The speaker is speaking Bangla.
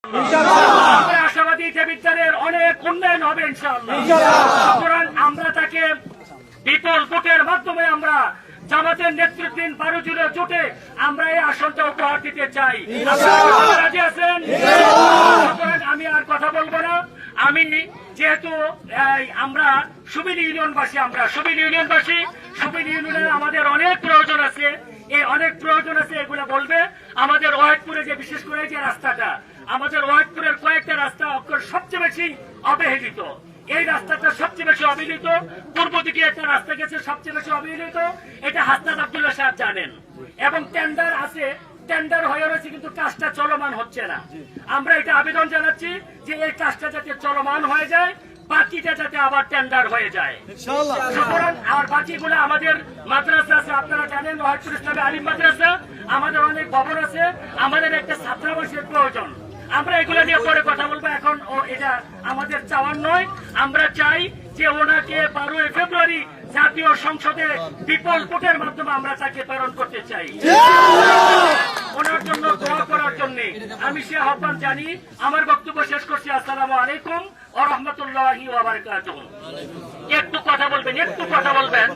আমরা আশাবাদী যে বিদ্যালয়ের অনেক উন্নয়ন হবে ইনশাআল্লাহ। সুতরাং আমরা তাকে বিপুল ভোটের মাধ্যমে আমরা জামাতের নেতৃত্বাধীন 12 জুড়ে জোটে আমরা এই আসনটা উপহার দিতে চাই। রাজি আছেন? সুতরাং আমি আর কথা বলবো না। আমি যেহেতু আমরা সুবিল ইউনিয়নবাসী, সুবিল ইউনিয়নের আমাদের অনেক প্রয়োজন আছে, এই অনেক প্রয়োজন আছে, এগুলো বলবে। আমাদের ওয়াহিদপুরে যে বিশেষ করে যে রাস্তাটা, আমাদের ওয়াহিদপুরের কয়েকটা রাস্তা সবচেয়ে বেশি অবহেলিত। এই রাস্তাটা সবচেয়ে বেশি অবহেলিত। পূর্ব দিকে একটা রাস্তা গেছে সবচেয়ে বেশি অবহেলিত, এটা হাসনাত আব্দুল্লাহ সাহেব জানেন। এবং টেন্ডার আছে, টেন্ডার হয়ে রয়েছে, কিন্তু কাজটা চলমান হচ্ছে না। আমরা এটা আবেদন জানাচ্ছি যে এই কাজটা যাতে চলমান হয়ে যায়, বাকিটা যাতে আবার টেন্ডার হয়ে যায়। সুতরাং আর বাকিগুলো আমাদের মাদ্রাসা আছে, আপনারা জানেন ওয়াহিদপুর ইসলামী আলিম মাদ্রাসা, আমাদের অনেক ভবন আছে, আমাদের একটা ছাত্রাবাসের প্রয়োজন। আমরা এগুলো নিয়ে পরে কথা বলবো, এখন এটা আমাদের চাওয়ার নয়। আমরা চাই যে ওনাকে 12 ফেব্রুয়ারি জাতীয় সংসদে বিপুল ভোটের মাধ্যমে আমরা তাকে প্রেরণ করতে চাই। ওনার জন্য দোয়া করার জন্য আমি সে আহ্বান জানি। আমার বক্তব্য শেষ করছি। আসসালামু আলাইকুম ওয়া রাহমাতুল্লাহি ওয়া বারাকাতুহু। একটু কথা বলবেন।